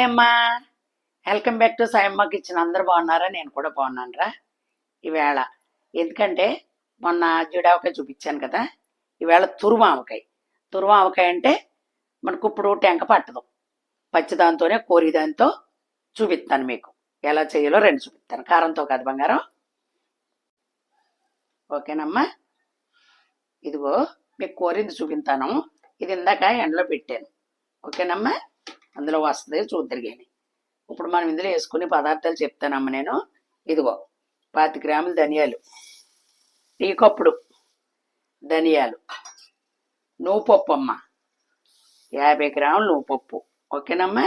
అమ్మా, welcome back to Sayamma kitchen. అందరు బాగున్నారా? నేను కూడా బాగున్నానురా. ఈవేళ ఎందుకంటే మొన్న జీడావకాయ చూపించాను కదా, ఈవేళ తురుమావకాయ అంటే మనకు ఇప్పుడు టెంక పట్టదు. పచ్చిదాంతోనే కోరిదాంతో చూపిస్తాను మీకు. ఎలా చేయాలో రెండు చూపిస్తాను. కారంతో కాదు బంగారం. ఓకేనమ్మా, ఇదిగో మీకు కోరింది చూపిస్తాను. ఇది ఇందాక ఎండలో పెట్టాను. ఓకేనమ్మా, అందులో వస్తుంది చూద్దరు కానీ. ఇప్పుడు మనం ఇందులో వేసుకునే పదార్థాలు చెప్తానమ్మ నేను. ఇదిగో 25 గ్రాములు ధనియాలు, టీ కప్పుడు ధనియాలు, నువ్వుపప్పు అమ్మ 50 గ్రాములు నువ్వుపప్పు. ఓకేనమ్మా,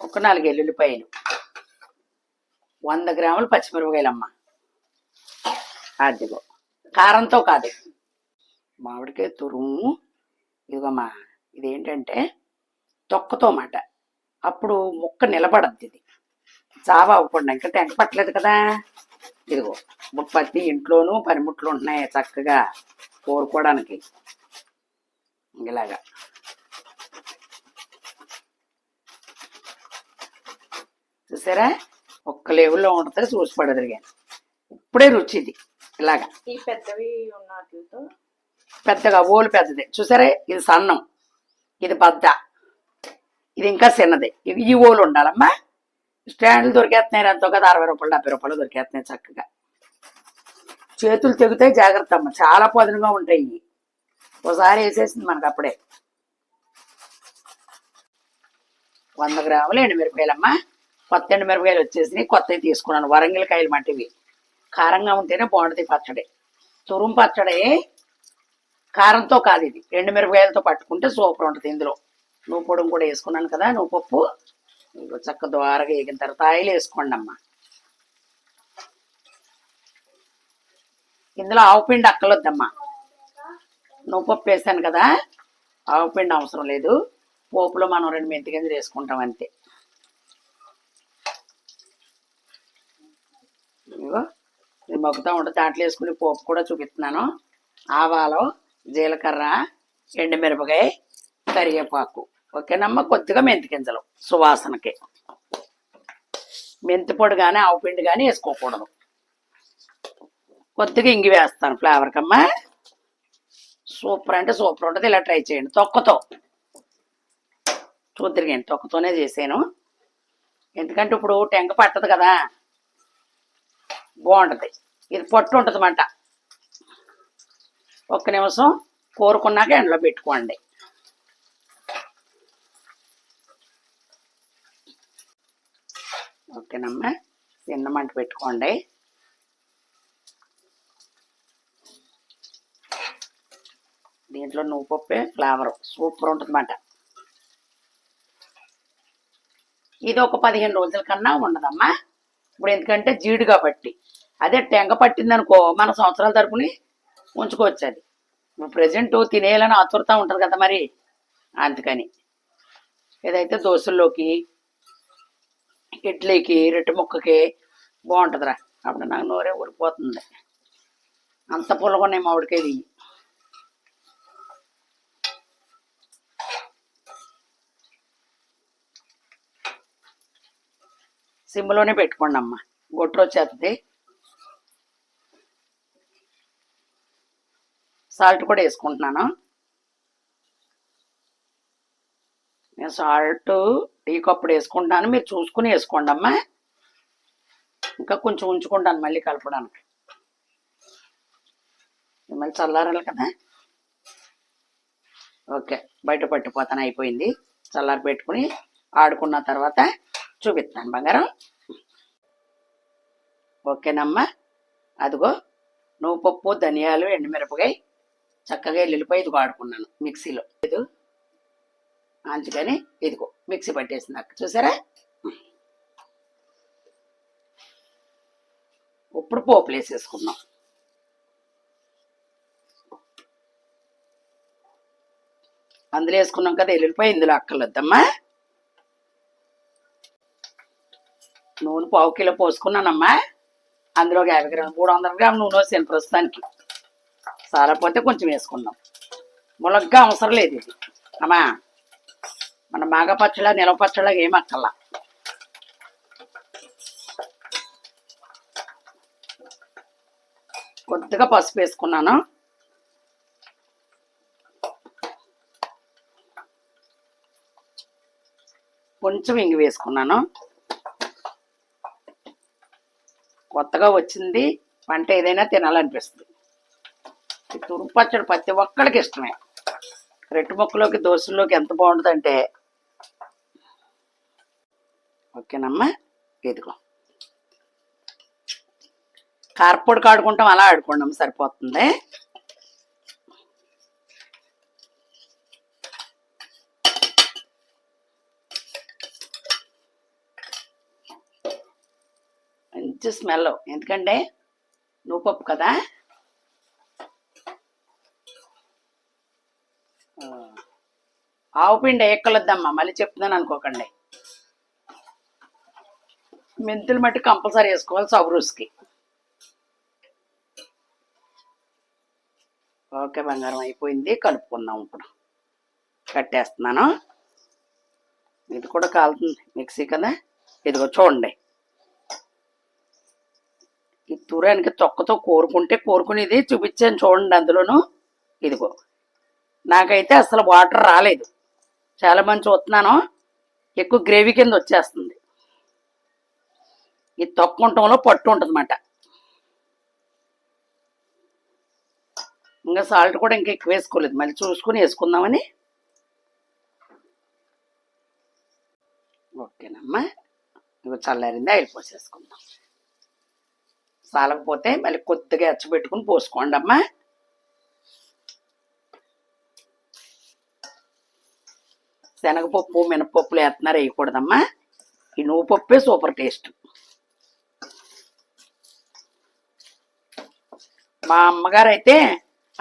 ఒక 4 ఎల్లుల్లిపాయలు, 100 గ్రాములు పచ్చిమిరపకాయలమ్మ. అదిగో కారంతో కాదు, మామిడికాయ తురుము. ఇదిగోమ్మా, ఇదేంటంటే తొక్కతో మాట. అప్పుడు ముక్క నిలబడద్ది. ఇది చావా అవ్వకుండా, ఇంకా టెంక పట్టలేదు కదా. ఇదిగో ప్రతి ఇంట్లోనూ పనిముట్లు ఉంటున్నాయి చక్కగా కోరుకోవడానికి. ఇలాగా చూసారా, ఒక్క లెవెల్లో ఉంటుంది. చూసి పడదు కానీ ఇప్పుడే రుచి. ఇది ఇలాగా ఈ పెద్దవి ఉన్నట్లతో పెద్దగా ఓలు పెద్దది. చూసారా, ఇది సన్నం, ఇది బద్ద, ఇది ఇంకా చిన్నది. ఇవి ఈ ఓలు ఉండాలమ్మా. స్టాండ్లు దొరికేస్తున్నాయి ఎంతో కదా, 60 రూపాయలు 70 రూపాయలు దొరికేస్తున్నాయి చక్కగా. చేతులు తెగుతాయి, జాగ్రత్త అమ్మ. చాలా పదునుగా ఉంటాయి. ఒకసారి వేసేసింది మనకు అప్పుడే. 100 గ్రాములు ఎండుమిరపకాయలమ్మ. కొత్త ఎండుమిరపకాయలు వచ్చేసినాయి, కొత్తవి తీసుకున్నాను. వరంగిల కాయలు మట్టివి. కారంగా ఉంటేనే బాగుంటుంది పచ్చడి. తురుము పచ్చడి కారంతో కాదు, ఇది ఎండుమిరపకాయలతో పట్టుకుంటే సూపర్ ఉంటుంది. ఇందులో నువ్వు పొడుము కూడా వేసుకున్నాను కదా, నువ్వు పప్పు. చక్క ద్వారగా వేగిన తర్వాత ఆయిల్ వేసుకోండి అమ్మ. ఇందులో ఆవుపిండి అక్కలొద్దమ్మా. నువ్వు పప్పు వేసాను కదా, ఆవుపిండి అవసరం లేదు. పోపులో మనం 2 మెంతి గింజలు వేసుకుంటాం అంతే. ఇదిగో ఇది మొక్కుతూ ఉంటుంది. దాంట్లో వేసుకుని పోపు కూడా చూపిస్తున్నాను. ఆవాలు, జీలకర్ర, ఎండుమిరపకాయ, కరివేపాకు. ఓకేనమ్మ, కొద్దిగా మెంతి గింజలు సువాసనకి. మెంతి పొడి కానీ ఆవు పిండి కానీ వేసుకోకూడదు. కొద్దిగా ఇంగి వేస్తాను ఫ్లేవర్కి అమ్మ. సూపర్ అంటే సూపర్ ఉంటుంది. ఇలా ట్రై చేయండి. తొక్కతో చూద్దరిగాను, తొక్కతోనే చేసాను. ఎందుకంటే ఇప్పుడు టెంక పట్టదు కదా, బాగుంటుంది. ఇది పొట్టు ఉంటుంది అన్నమాట. ఒక్క నిమిషం కోరుకున్నాక ఎండలో పెట్టుకోండి. ఓకేనమ్మా, చిన్న మంట పెట్టుకోండి. దీంట్లో నువ్వు పప్పే ఫ్లేవర్ సూపర్ ఉంటుంది అన్నమాట. ఇది ఒక 15 రోజుల కన్నా ఉండదమ్మా. ఇప్పుడు ఎందుకంటే జీడు కాబట్టి. అదే టెంక పట్టింది అనుకో, మన సంవత్సరాల తరపుని ఉంచుకోవచ్చు. అది ప్రజెంట్ తినేయాలని ఆతురత ఉంటుంది కదా మరి, అందుకని. ఏదైతే దోశల్లోకి, ఇడ్లీకి, రొట్టె ముక్కకి బాగుంటుందిరా. అప్పుడు నాకు నోరే ఊరిపోతుంది, అంత పుల్లగా ఉన్నాయి మామిడికాయలు. సిమ్లోనే పెట్టుకోండి అమ్మ, గొట్టు వచ్చేస్తుంది. సాల్ట్ కూడా వేసుకుంటున్నాను. నేను సాల్ట్ టీ కప్పుడు వేసుకుంటాను, మీరు చూసుకుని వేసుకోండి అమ్మ. ఇంకా కొంచెం ఉంచుకుంటాను మళ్ళీ కలపడానికి. మళ్ళీ చల్లారాలి కదా. ఓకే, బయట పట్టిపోతాను. అయిపోయింది. చల్లారి పెట్టుకుని ఆడుకున్న తర్వాత చూపిస్తాను బంగారం. ఓకేనమ్మా, అదిగో నువ్వు పప్పు, ధనియాలు, ఎండుమిరపకాయ, చక్కగా ఎల్లుల్లిపాయ ఇదిగో ఆడుకున్నాను మిక్సీలో. ఇది అందుకని ఇదిగో మిక్సీ పట్టేసింది అక్క. చూసారా, ఇప్పుడు పోపులు వేసేసుకున్నాం. అందులో వేసుకున్నాం కదా ఎల్లుల్లిపాయ. ఇందులో అక్కర్లొద్దమ్మా. నూనె 1/2 కిలో పోసుకున్నానమ్మా. అందులో 50 గ్రాములు 300 గ్రాములు నూనె వేసాను ప్రస్తుతానికి. సాలపోతే కొంచెం వేసుకుందాం. ములగ్గా అవసరం లేదు ఇది అమ్మా. మన మాగ పచ్చళ్ళ నిలవ పచ్చళ్ళ ఏం అక్కర్లా. కొద్దిగా పసుపు వేసుకున్నాను. కొంచెం ఇంగు వేసుకున్నాను. కొత్తగా వచ్చింది వంట ఏదైనా తినాలనిపిస్తుంది. ఈ తురుము పచ్చడి ప్రతి ఒక్కడికి ఇష్టమే. రెట్టు ముక్కలోకి దోశల్లోకి ఎంత బాగుంటుందంటే. ఓకేనమ్మా, ఇదిగో కారపొడికి ఆడుకుంటాం అలా ఆడుకోండి, సరిపోతుంది. మంచి స్మెల్, ఎందుకంటే నువ్వుపప్పు కదా. ఆవు పిండి ఎక్కలొద్దమ్మా, మళ్ళీ చెప్తున్నాను అనుకోకండి. మెంతులు మట్టి కంపల్సరీ వేసుకోవాలి సబరూస్కి. ఓకే బంగారం, అయిపోయింది. కలుపుకుందాం ఇప్పుడు. కట్టేస్తున్నాను. ఇది కూడా కాలుతుంది, మిక్సీ కదా. ఇదిగో చూడండి, ఈ తురానికి తొక్కతో కోరుకునేది చూపించాను చూడండి. అందులోను ఇదిగో నాకైతే అసలు వాటర్ రాలేదు. చాలా మంది చూస్తున్నాను, ఎక్కువ గ్రేవీ కింద వచ్చేస్తుంది. ఈ తొక్కుంటంలో పట్టు ఉంటుంది అన్నమాట. ఇంకా సాల్ట్ కూడా ఇంకా ఎక్కువ వేసుకోలేదు, మళ్ళీ చూసుకుని వేసుకుందామని. ఓకేనమ్మా, ఇవి చల్లారింది, ఆయిల్ పోసేసుకుందాం. సాలకపోతే మళ్ళీ కొద్దిగా ఎచ్చబెట్టుకుని పోసుకోండి అమ్మా. శనగపప్పు మినపప్పులు వేస్తున్నారు, వేయకూడదమ్మా. ఈ నువ్వుపప్పే సూపర్ టేస్ట్. మా అమ్మగారు అయితే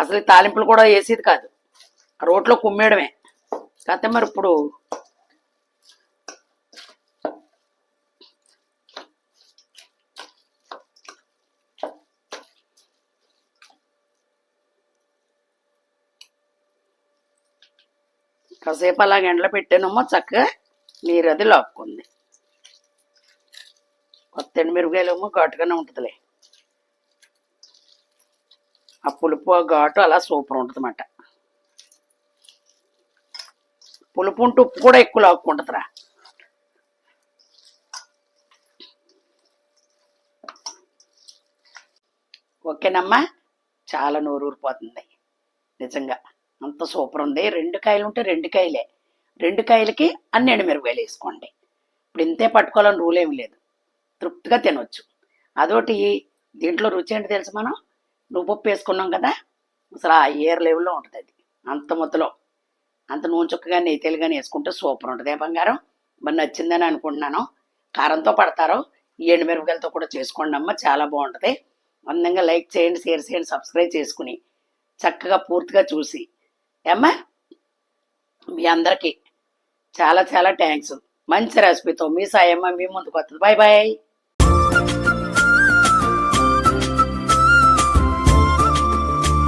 అసలు ఈ తాలింపులు కూడా వేసేది కాదు, రోట్లో కుమ్మేయడమే. కాకపోతే మరి ఇప్పుడు కాసేపు అలాగ ఎండలో పెట్టానమ్మో, చక్కగా నీరు అది లాక్కుంది. కొత్త ఎండుమిరపకాయలేమో ఘాటుగానే ఉంటుందిలే. ఆ పులుపు ఆ ఘాటు అలా సూపర్ ఉంటుంది అన్నమాట. పులుపు ఉంటే ఉప్పు కూడా ఎక్కువ లాక్కుంటుందిరా. ఓకేనమ్మా, చాలా నోరు ఊరిపోతుంది నిజంగా, అంత సూపర్ ఉంది. 2 కాయలు ఉంటే 2 కాయలే, 2 కాయలకి అన్ని ఎండుమిరపకాయలు వేసుకోండి. ఇప్పుడు ఇంతే పట్టుకోవాలని రూల్ ఏమి లేదు, తృప్తిగా తినొచ్చు. అదొకటి దీంట్లో రుచి ఏంటి తెలుసు, మనం నువ్వుపప్పు వేసుకున్నాం కదా, అసలు ఆ ఏర్ లెవెల్లో ఉంటుంది అది. అంత మొత్తలో అంత నూనె చుక్క కానీ నెయ్యితేలు కానీ వేసుకుంటే సూపర్ ఉంటుంది. బంగారం మరి నచ్చిందని అనుకుంటున్నాను. కారంతో పడతారో ఈ ఎండుమిరపకాయలతో కూడా చేసుకోండి అమ్మ, చాలా బాగుంటుంది. అందంగా లైక్ చేయండి, షేర్ చేయండి, సబ్స్క్రైబ్ చేసుకుని చక్కగా పూర్తిగా చూసి ఏమ్మా మీ అందరికీ చాలా చాలా థ్యాంక్స్. మంచి రెసిపీతో మీ సాయమ్మ మీ ముందుకు వస్తుంది. Bye bye.